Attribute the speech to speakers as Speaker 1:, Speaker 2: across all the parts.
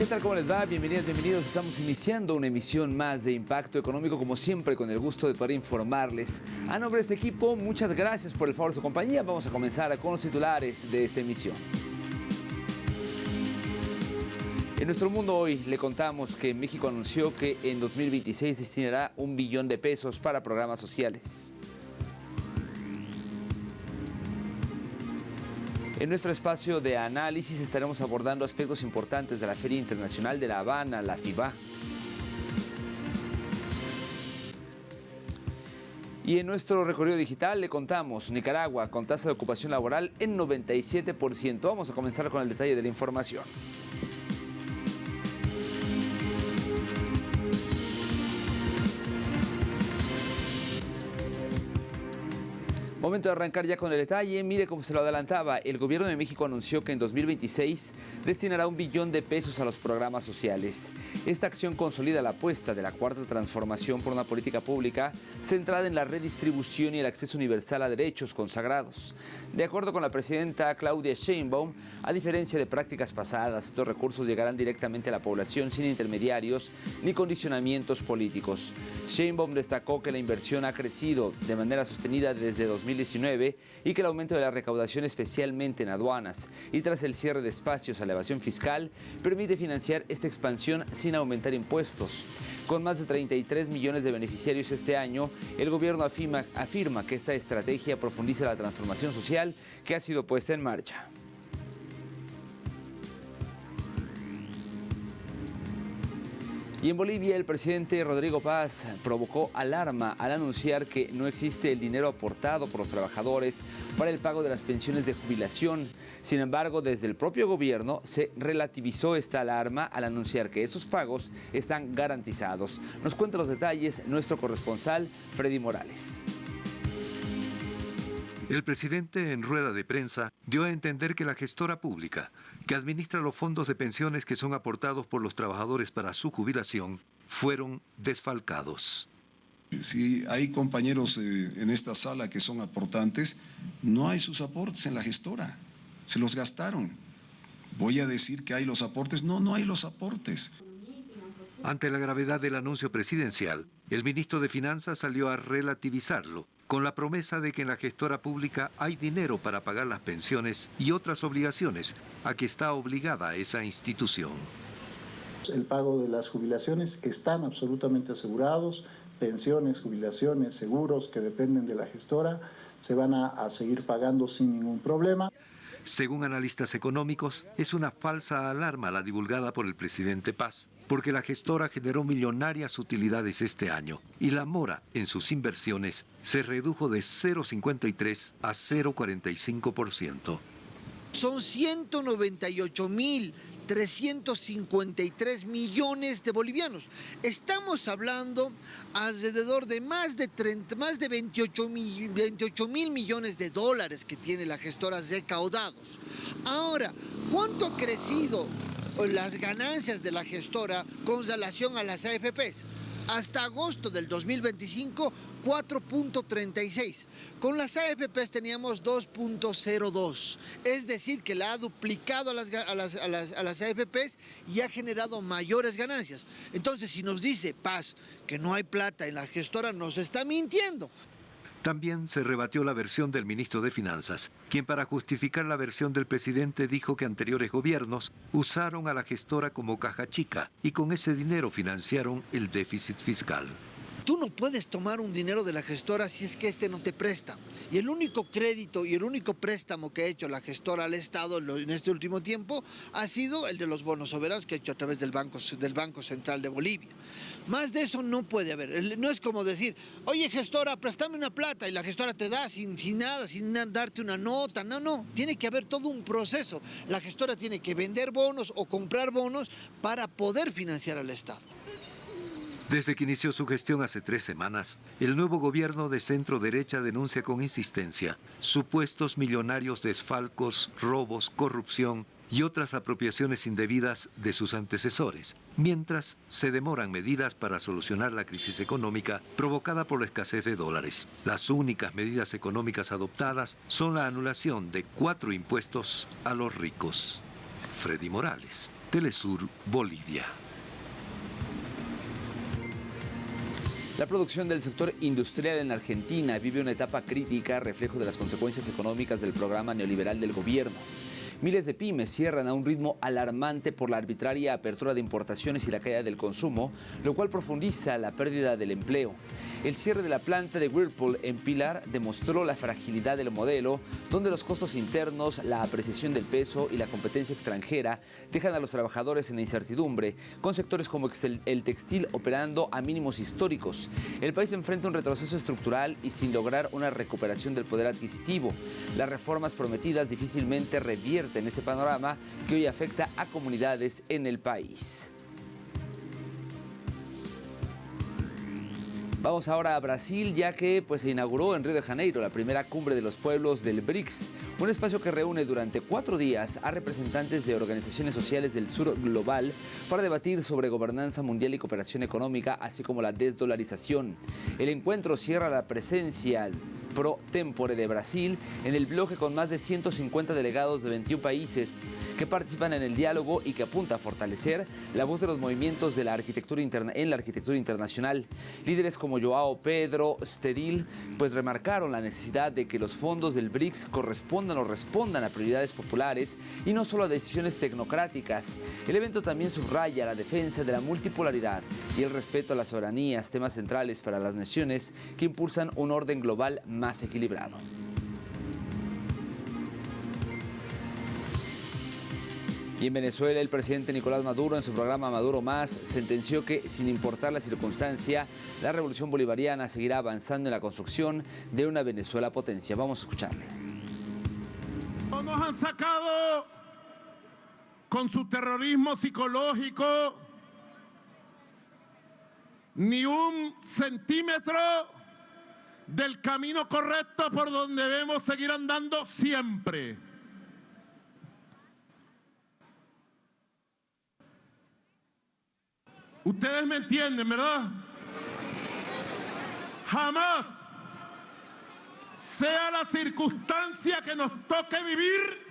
Speaker 1: ¿Qué tal? ¿Cómo les va? Bienvenidas, bienvenidos. Estamos iniciando una emisión más de Impacto Económico, como siempre, con el gusto de poder informarles. A nombre de este equipo, muchas gracias por el favor de su compañía. Vamos a comenzar con los titulares de esta emisión. En nuestro mundo hoy le contamos que México anunció que en 2026 destinará $1 billón para programas sociales. En nuestro espacio de análisis estaremos abordando aspectos importantes de la Feria Internacional de La Habana, la FIBA. Y en nuestro recorrido digital le contamos Nicaragua con tasa de ocupación laboral en 97%. Vamos a comenzar con el detalle de la información. Momento de arrancar ya con el detalle. Mire cómo se lo adelantaba. El gobierno de México anunció que en 2026 destinará $1 billón a los programas sociales. Esta acción consolida la apuesta de la Cuarta Transformación por una política pública centrada en la redistribución y el acceso universal a derechos consagrados. De acuerdo con la presidenta Claudia Sheinbaum, a diferencia de prácticas pasadas, estos recursos llegarán directamente a la población sin intermediarios ni condicionamientos políticos. Sheinbaum destacó que la inversión ha crecido de manera sostenida desde 2019 y que el aumento de la recaudación, especialmente en aduanas y tras el cierre de espacios a la evasión fiscal, permite financiar esta expansión sin aumentar impuestos. Con más de 33 millones de beneficiarios este año, el gobierno afirma que esta estrategia profundiza la transformación social que ha sido puesta en marcha. Y en Bolivia, el presidente Rodrigo Paz provocó alarma al anunciar que no existe el dinero aportado por los trabajadores para el pago de las pensiones de jubilación. Sin embargo, desde el propio gobierno se relativizó esta alarma al anunciar que esos pagos están garantizados. Nos cuenta los detalles nuestro corresponsal, Freddy Morales.
Speaker 2: El presidente en rueda de prensa dio a entender que la gestora pública, que administra los fondos de pensiones que son aportados por los trabajadores para su jubilación, fueron desfalcados.
Speaker 3: Si hay compañeros en esta sala que son aportantes, no hay sus aportes en la gestora, se los gastaron. ¿Voy a decir que hay los aportes? No, no hay los aportes.
Speaker 2: Ante la gravedad del anuncio presidencial, el ministro de Finanzas salió a relativizarlo, con la promesa de que en la gestora pública hay dinero para pagar las pensiones y otras obligaciones a que está obligada esa institución.
Speaker 4: El pago de las jubilaciones que están absolutamente asegurados, pensiones, jubilaciones, seguros que dependen de la gestora, se van a seguir pagando sin ningún problema.
Speaker 2: Según analistas económicos, es una falsa alarma la divulgada por el presidente Paz, porque la gestora generó millonarias utilidades este año y la mora en sus inversiones se redujo de 0,53 a 0,45%.
Speaker 5: Son 198.353 millones de bolivianos. Estamos hablando alrededor de más de 28 mil millones de dólares que tiene la gestora recaudados. Ahora, ¿cuánto ha crecido las ganancias de la gestora con relación a las AFPs? Hasta agosto del 2025, 4.36. Con las AFPs teníamos 2.02. Es decir, que la ha duplicado a las AFPs y ha generado mayores ganancias. Entonces, si nos dice Paz que no hay plata en la gestora, nos está mintiendo.
Speaker 2: También se rebatió la versión del ministro de Finanzas, quien para justificar la versión del presidente dijo que anteriores gobiernos usaron a la gestora como caja chica y con ese dinero financiaron el déficit fiscal.
Speaker 5: Tú no puedes tomar un dinero de la gestora si es que este no te presta. Y el único crédito y el único préstamo que ha hecho la gestora al Estado en este último tiempo ha sido el de los bonos soberanos que ha hecho a través del Banco Central de Bolivia. Más de eso no puede haber. No es como decir, oye gestora, préstame una plata y la gestora te da sin nada, sin darte una nota. No, tiene que haber todo un proceso. La gestora tiene que vender bonos o comprar bonos para poder financiar al Estado.
Speaker 2: Desde que inició su gestión hace 3 semanas, el nuevo gobierno de centro derecha denuncia con insistencia supuestos millonarios desfalcos, robos, corrupción y otras apropiaciones indebidas de sus antecesores, mientras se demoran medidas para solucionar la crisis económica provocada por la escasez de dólares. Las únicas medidas económicas adoptadas son la anulación de 4 impuestos a los ricos. Freddy Morales, Telesur, Bolivia.
Speaker 1: La producción del sector industrial en Argentina vive una etapa crítica, reflejo de las consecuencias económicas del programa neoliberal del gobierno. Miles de pymes cierran a un ritmo alarmante por la arbitraria apertura de importaciones y la caída del consumo, lo cual profundiza la pérdida del empleo. El cierre de la planta de Whirlpool en Pilar demostró la fragilidad del modelo, donde los costos internos, la apreciación del peso y la competencia extranjera dejan a los trabajadores en la incertidumbre, con sectores como el textil operando a mínimos históricos. El país enfrenta un retroceso estructural y sin lograr una recuperación del poder adquisitivo. Las reformas prometidas difícilmente revierten ese panorama que hoy afecta a comunidades en el país. Vamos ahora a Brasil, ya que se inauguró en Río de Janeiro la primera cumbre de los pueblos del BRICS, un espacio que reúne durante 4 días a representantes de organizaciones sociales del sur global para debatir sobre gobernanza mundial y cooperación económica, así como la desdolarización. El encuentro cierra la presencia pro tempore de Brasil en el bloque con más de 150 delegados de 21 países que participan en el diálogo y que apunta a fortalecer la voz de los movimientos de la arquitectura en la arquitectura internacional. Líderes como João Pedro Stedil remarcaron la necesidad de que los fondos del BRICS correspondan o respondan a prioridades populares y no solo a decisiones tecnocráticas. El evento también subraya la defensa de la multipolaridad y el respeto a las soberanías, temas centrales para las naciones que impulsan un orden global más equilibrado. Y en Venezuela, el presidente Nicolás Maduro, en su programa Maduro Más, sentenció que, sin importar la circunstancia, la revolución bolivariana seguirá avanzando en la construcción de una Venezuela potencia. Vamos a escucharle.
Speaker 6: No nos han sacado con su terrorismo psicológico ni un centímetro del camino correcto por donde debemos seguir andando siempre. Ustedes me entienden, ¿verdad? Jamás, sea la circunstancia que nos toque vivir,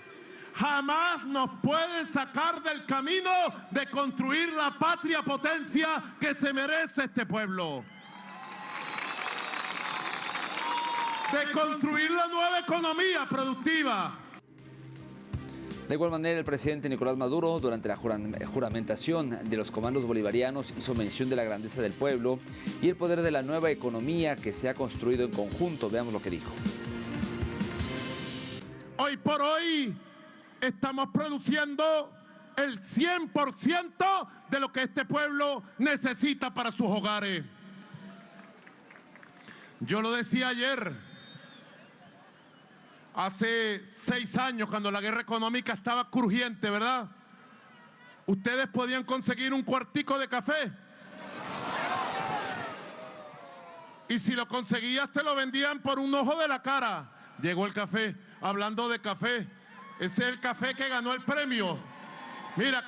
Speaker 6: jamás nos pueden sacar del camino de construir la patria potencia que se merece este pueblo. De construir la nueva economía productiva.
Speaker 1: De igual manera, el presidente Nicolás Maduro, durante la juramentación de los comandos bolivarianos, hizo mención de la grandeza del pueblo y el poder de la nueva economía que se ha construido en conjunto. Veamos lo que dijo.
Speaker 6: Hoy por hoy estamos produciendo el 100% de lo que este pueblo necesita para sus hogares. Yo lo decía ayer. Hace 6 años, cuando la guerra económica estaba crujiente, ¿verdad? Ustedes podían conseguir un cuartico de café. Y si lo conseguías, te lo vendían por un ojo de la cara. Llegó el café. Hablando de café, ese es el café que ganó el premio. Mira,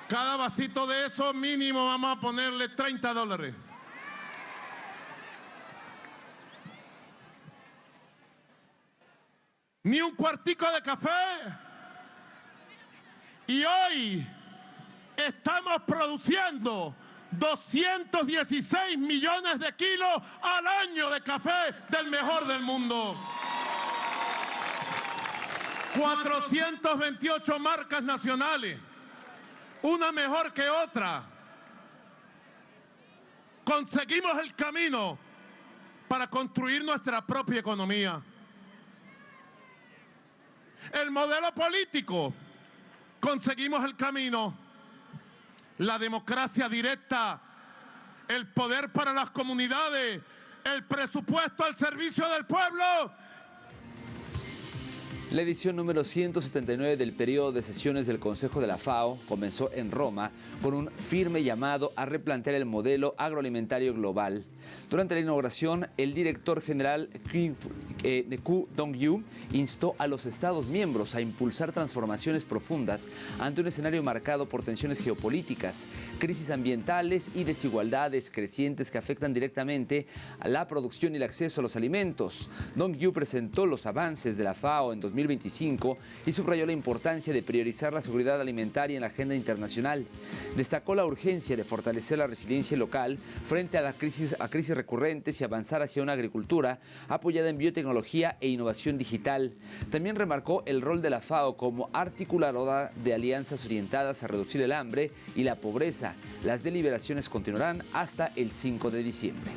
Speaker 6: cada vasito de eso mínimo vamos a ponerle $30. Ni un cuartico de café. Y hoy estamos produciendo 216 millones de kilos al año de café del mejor del mundo. 428 marcas nacionales, una mejor que otra. Conseguimos el camino para construir nuestra propia economía. El modelo político, conseguimos el camino, la democracia directa, el poder para las comunidades, el presupuesto al servicio del pueblo.
Speaker 1: La edición número 179 del periodo de sesiones del Consejo de la FAO comenzó en Roma con un firme llamado a replantear el modelo agroalimentario global. Durante la inauguración, el director general Koo Dong-yu instó a los Estados miembros a impulsar transformaciones profundas ante un escenario marcado por tensiones geopolíticas, crisis ambientales y desigualdades crecientes que afectan directamente a la producción y el acceso a los alimentos. Dong-yu presentó los avances de la FAO en 2025 y subrayó la importancia de priorizar la seguridad alimentaria en la agenda internacional. Destacó la urgencia de fortalecer la resiliencia local frente a crisis recurrentes y avanzar hacia una agricultura apoyada en biotecnología e innovación digital. También remarcó el rol de la FAO como articuladora de alianzas orientadas a reducir el hambre y la pobreza. Las deliberaciones continuarán hasta el 5 de diciembre.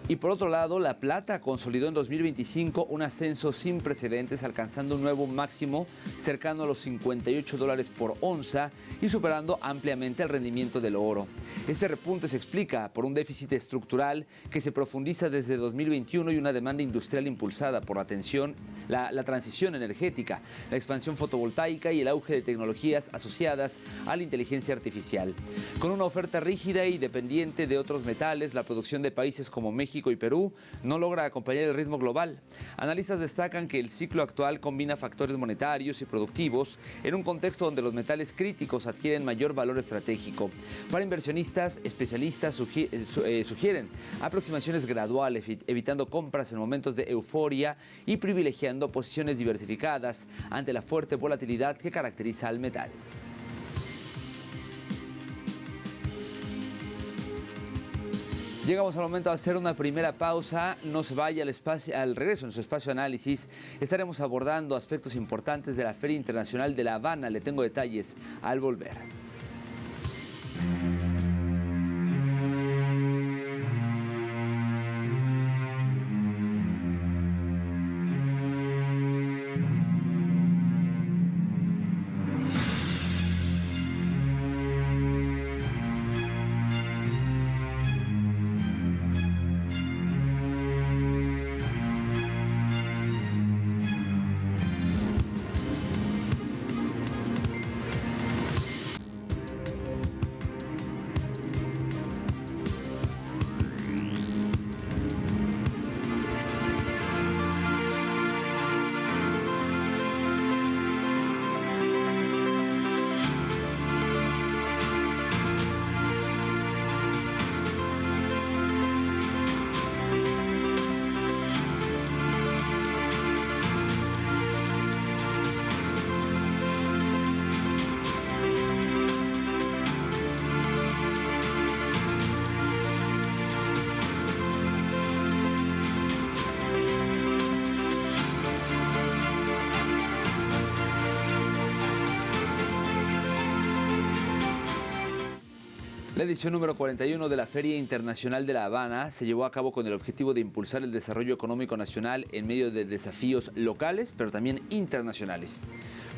Speaker 1: Y por otro lado, La Plata consolidó en 2025 un ascenso sin precedentes, alcanzando un nuevo máximo cercano a los $58 por onza y superando ampliamente el rendimiento del oro. Este repunte se explica por un déficit estructural que se profundiza desde 2021 y una demanda industrial impulsada por la transición energética, la expansión fotovoltaica y el auge de tecnologías asociadas a la inteligencia artificial. Con una oferta rígida y dependiente de otros metales, la producción de países como México y Perú no logra acompañar el ritmo global. Analistas destacan que el ciclo actual combina factores monetarios y productivos en un contexto donde los metales críticos adquieren mayor valor estratégico. Para inversionistas, especialistas sugieren aproximaciones graduales, evitando compras en momentos de euforia y privilegiando posiciones diversificadas ante la fuerte volatilidad que caracteriza al metal. Llegamos al momento de hacer una primera pausa. No se vaya al regreso en su espacio de análisis. Estaremos abordando aspectos importantes de la Feria Internacional de La Habana. Le tengo detalles al volver. La edición número 41 de la Feria Internacional de La Habana se llevó a cabo con el objetivo de impulsar el desarrollo económico nacional en medio de desafíos locales, pero también internacionales.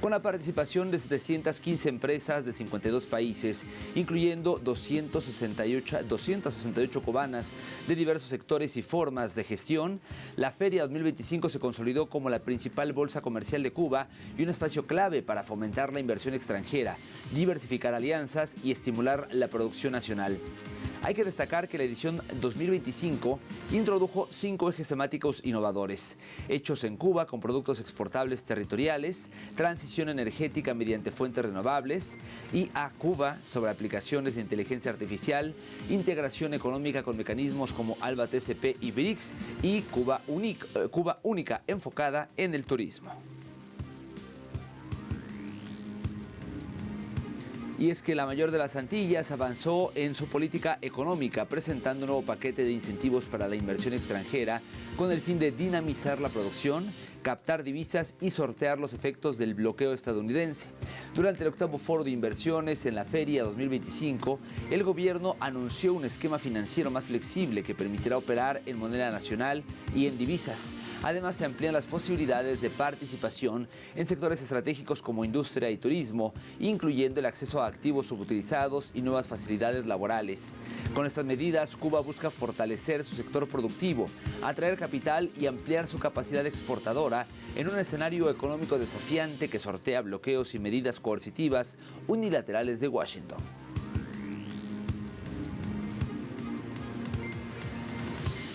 Speaker 1: Con la participación de 715 empresas de 52 países, incluyendo 268 cubanas de diversos sectores y formas de gestión, la Feria 2025 se consolidó como la principal bolsa comercial de Cuba y un espacio clave para fomentar la inversión extranjera, diversificar alianzas y estimular la producción nacional. Hay que destacar que la edición 2025 introdujo 5 ejes temáticos innovadores: hechos en Cuba con productos exportables territoriales, transición energética mediante fuentes renovables, y a Cuba sobre aplicaciones de inteligencia artificial, integración económica con mecanismos como ALBA TCP y BRICS, y Cuba única enfocada en el turismo. Y es que la mayor de las Antillas avanzó en su política económica, presentando un nuevo paquete de incentivos para la inversión extranjera con el fin de dinamizar la producción, captar divisas y sortear los efectos del bloqueo estadounidense. Durante el 8º Foro de Inversiones en la Feria 2025, el gobierno anunció un esquema financiero más flexible que permitirá operar en moneda nacional y en divisas. Además, se amplían las posibilidades de participación en sectores estratégicos como industria y turismo, incluyendo el acceso a activos subutilizados y nuevas facilidades laborales. Con estas medidas, Cuba busca fortalecer su sector productivo, atraer capital y ampliar su capacidad exportadora en un escenario económico desafiante que sortea bloqueos y medidas coercitivas unilaterales de Washington.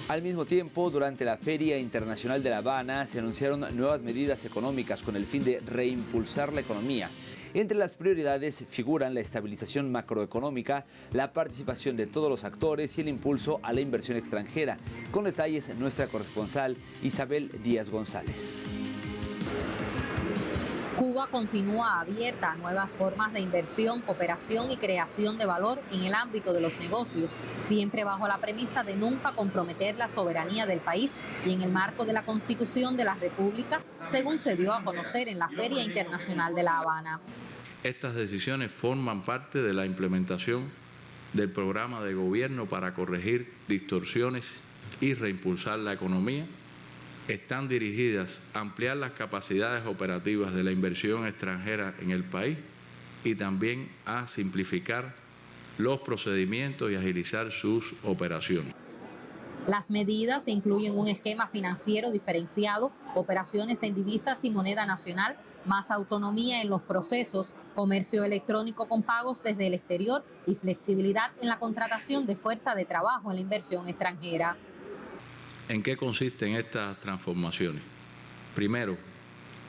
Speaker 1: Al mismo tiempo, durante la Feria Internacional de La Habana se anunciaron nuevas medidas económicas con el fin de reimpulsar la economía. Entre las prioridades figuran la estabilización macroeconómica, la participación de todos los actores y el impulso a la inversión extranjera. Con detalles, nuestra corresponsal Isabel Díaz González.
Speaker 7: Cuba continúa abierta a nuevas formas de inversión, cooperación y creación de valor en el ámbito de los negocios, siempre bajo la premisa de nunca comprometer la soberanía del país y en el marco de la Constitución de la República, según se dio a conocer en la Feria Internacional de La Habana.
Speaker 8: Estas decisiones forman parte de la implementación del programa de gobierno para corregir distorsiones y reimpulsar la economía. Están dirigidas a ampliar las capacidades operativas de la inversión extranjera en el país y también a simplificar los procedimientos y agilizar sus operaciones.
Speaker 7: Las medidas incluyen un esquema financiero diferenciado, operaciones en divisas y moneda nacional, más autonomía en los procesos, comercio electrónico con pagos desde el exterior y flexibilidad en la contratación de fuerza de trabajo en la inversión extranjera.
Speaker 8: ¿En qué consisten estas transformaciones? Primero,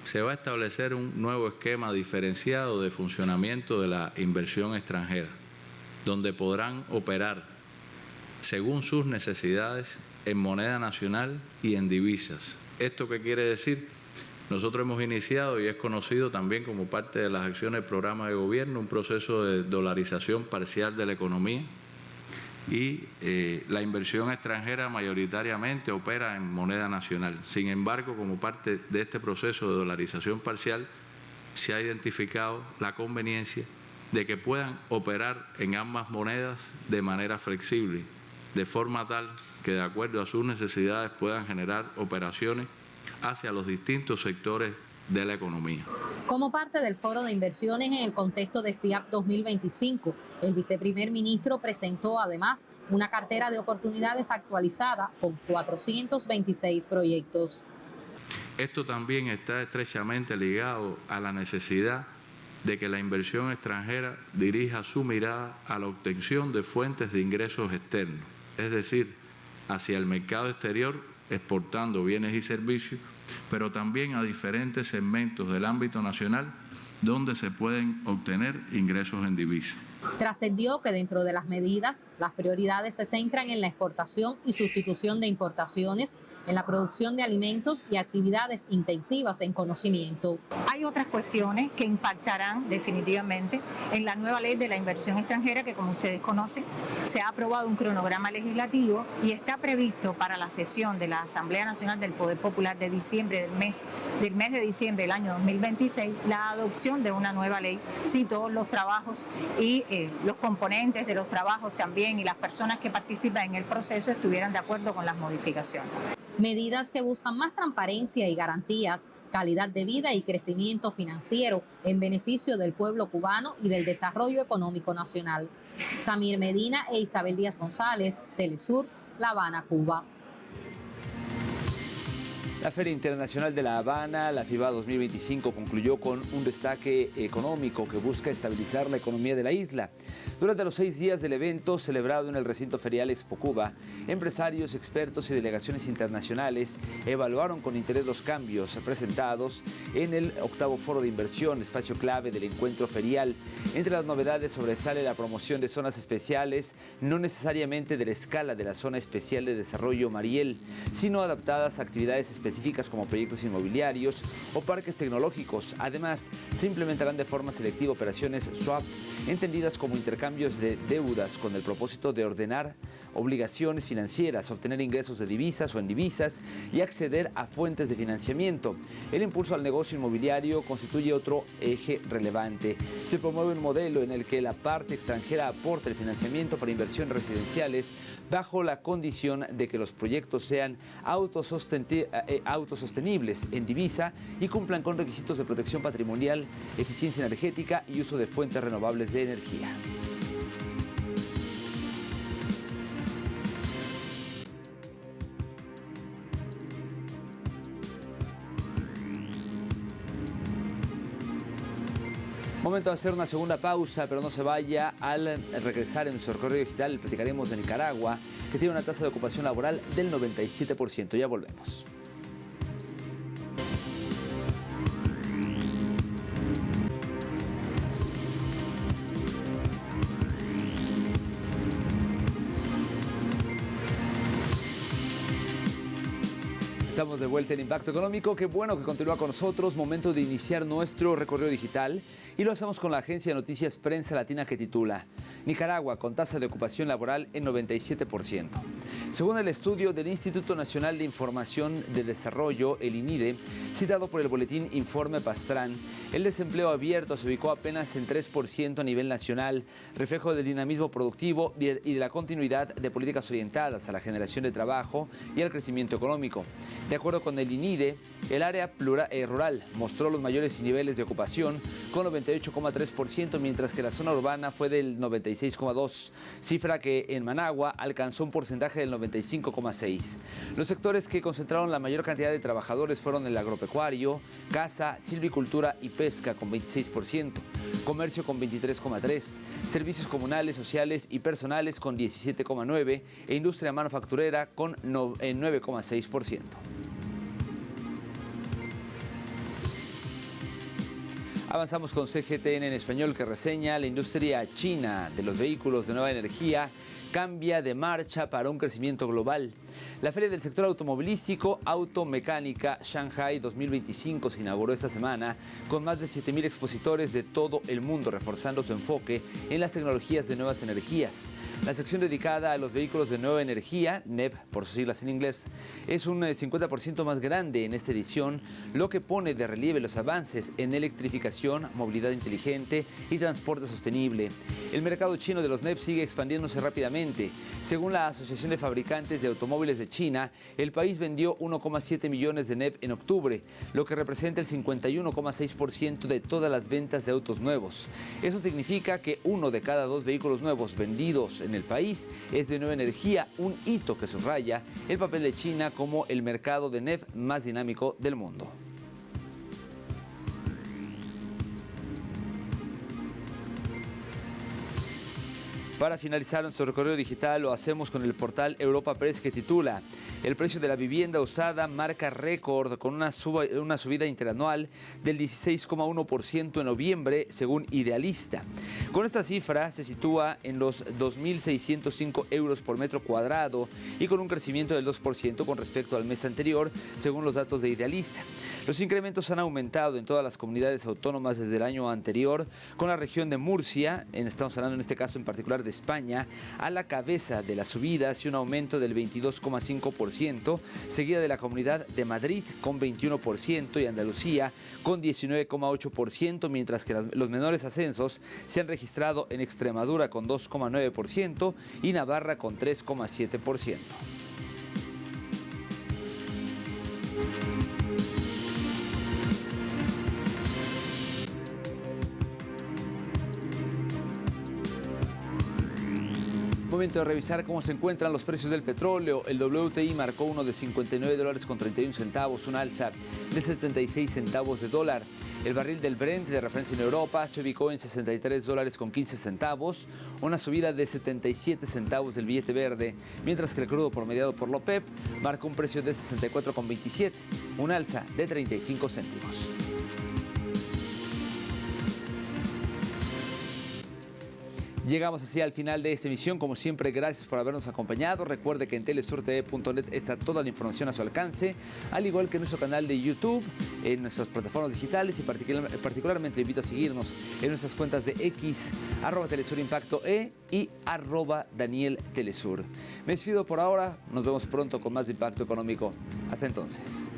Speaker 8: se va a establecer un nuevo esquema diferenciado de funcionamiento de la inversión extranjera, donde podrán operar según sus necesidades en moneda nacional y en divisas. ¿Esto qué quiere decir? Nosotros hemos iniciado, y es conocido también como parte de las acciones del programa de gobierno, un proceso de dolarización parcial de la economía. Y la inversión extranjera mayoritariamente opera en moneda nacional. Sin embargo, como parte de este proceso de dolarización parcial, se ha identificado la conveniencia de que puedan operar en ambas monedas de manera flexible, de forma tal que de acuerdo a sus necesidades puedan generar operaciones hacia los distintos sectores de la economía.
Speaker 7: Como parte del Foro de Inversiones en el contexto de FIAP 2025, el viceprimer ministro presentó además una cartera de oportunidades actualizada con 426 proyectos.
Speaker 8: Esto también está estrechamente ligado a la necesidad de que la inversión extranjera dirija su mirada a la obtención de fuentes de ingresos externos, es decir, hacia el mercado exterior, exportando bienes y servicios, pero también a diferentes segmentos del ámbito nacional donde se pueden obtener ingresos en divisas.
Speaker 7: Trascendió que dentro de las medidas, las prioridades se centran en la exportación y sustitución de importaciones, en la producción de alimentos y actividades intensivas en conocimiento.
Speaker 9: Hay otras cuestiones que impactarán definitivamente en la nueva ley de la inversión extranjera que, como ustedes conocen, se ha aprobado un cronograma legislativo y está previsto para la sesión de la Asamblea Nacional del Poder Popular de diciembre del mes de diciembre del año 2026, la adopción de una nueva ley, si todos los trabajos y los componentes de los trabajos también y las personas que participan en el proceso estuvieran de acuerdo con las modificaciones.
Speaker 7: Medidas que buscan más transparencia y garantías, calidad de vida y crecimiento financiero en beneficio del pueblo cubano y del desarrollo económico nacional. Samir Medina e Isabel Díaz González, Telesur, La Habana, Cuba.
Speaker 1: La Feria Internacional de La Habana, la FIBA 2025, concluyó con un destaque económico que busca estabilizar la economía de la isla. Durante los 6 días del evento, celebrado en el recinto ferial Expo Cuba, empresarios, expertos y delegaciones internacionales evaluaron con interés los cambios presentados en el 8º Foro de Inversión, espacio clave del encuentro ferial. Entre las novedades sobresale la promoción de zonas especiales, no necesariamente de la escala de la Zona Especial de Desarrollo Mariel, sino adaptadas a actividades específicas como proyectos inmobiliarios o parques tecnológicos. Además, se implementarán de forma selectiva operaciones swap, entendidas como intercambios de deudas con el propósito de ordenar obligaciones financieras, obtener ingresos de divisas o en divisas y acceder a fuentes de financiamiento. El impulso al negocio inmobiliario constituye otro eje relevante. Se promueve un modelo en el que la parte extranjera aporta el financiamiento para inversiones residenciales bajo la condición de que los proyectos sean autosostenibles en divisa y cumplan con requisitos de protección patrimonial, eficiencia energética y uso de fuentes renovables de energía. Momento de hacer una segunda pausa, pero no se vaya. Al regresar en nuestro recorrido digital platicaremos de Nicaragua, que tiene una tasa de ocupación laboral del 97%. Ya volvemos. Estamos de vuelta en Impacto Económico. Qué bueno que continúa con nosotros. Momento de iniciar nuestro recorrido digital y lo hacemos con la agencia de noticias Prensa Latina, que titula Nicaragua con tasa de ocupación laboral en 97%. Según el estudio del Instituto Nacional de Información de Desarrollo, el INIDE, citado por el boletín Informe Pastrán, el desempleo abierto se ubicó apenas en 3% a nivel nacional, reflejo del dinamismo productivo y de la continuidad de políticas orientadas a la generación de trabajo y al crecimiento económico. De acuerdo con el INIDE, el área rural mostró los mayores niveles de ocupación con 98,3%, mientras que la zona urbana fue del 96,2%, cifra que en Managua alcanzó un porcentaje del 95,6%. Los sectores que concentraron la mayor cantidad de trabajadores fueron el agropecuario, caza, silvicultura y pesca con 26%, comercio con 23,3%, servicios comunales, sociales y personales con 17,9% e industria manufacturera con 9,6%. Avanzamos con CGTN en español, que reseña: la industria china de los vehículos de nueva energía cambia de marcha para un crecimiento global. La Feria del Sector Automovilístico Automecánica Shanghai 2025 se inauguró esta semana con más de 7,000 expositores de todo el mundo, reforzando su enfoque en las tecnologías de nuevas energías. La sección dedicada a los vehículos de nueva energía, NEV por sus siglas en inglés, es un 50% más grande en esta edición, lo que pone de relieve los avances en electrificación, movilidad inteligente y transporte sostenible. El mercado chino de los NEV sigue expandiéndose rápidamente. Según la Asociación de Fabricantes de Automóviles de China, el país vendió 1,7 millones de NEV en octubre, lo que representa el 51,6% de todas las ventas de autos nuevos. Eso significa que 1 de cada 2 vehículos nuevos vendidos en el país es de nueva energía, un hito que subraya el papel de China como el mercado de NEV más dinámico del mundo. Para finalizar nuestro recorrido digital, lo hacemos con el portal Europa Press, que titula: el precio de la vivienda usada marca récord con una subida interanual del 16,1% en noviembre, según Idealista. Con esta cifra se sitúa en los 2.605 euros por metro cuadrado y con un crecimiento del 2% con respecto al mes anterior, según los datos de Idealista. Los incrementos han aumentado en todas las comunidades autónomas desde el año anterior, con la región de Murcia, estamos hablando en este caso en particular de España, a la cabeza de las subidas y un aumento del 22,5%, seguida de la Comunidad de Madrid con 21% y Andalucía con 19,8%, mientras que los menores ascensos se han registrado en Extremadura con 2,9% y Navarra con 3,7%. Momento de revisar cómo se encuentran los precios del petróleo. El WTI marcó uno de $59.31, un alza de 76 centavos de dólar. El barril del Brent, de referencia en Europa, se ubicó en $63.15, una subida de 77 centavos del billete verde, mientras que el crudo promediado por la OPEP marcó un precio de 64,27, un alza de 35 céntimos. Llegamos así al final de esta emisión. Como siempre, gracias por habernos acompañado. Recuerde que en telesurtv.net está toda la información a su alcance, al igual que en nuestro canal de YouTube, en nuestras plataformas digitales, y particularmente invito a seguirnos en nuestras cuentas de X, @TelesurImpactoE y @DanielTelesur. Me despido por ahora. Nos vemos pronto con más de Impacto Económico. Hasta entonces.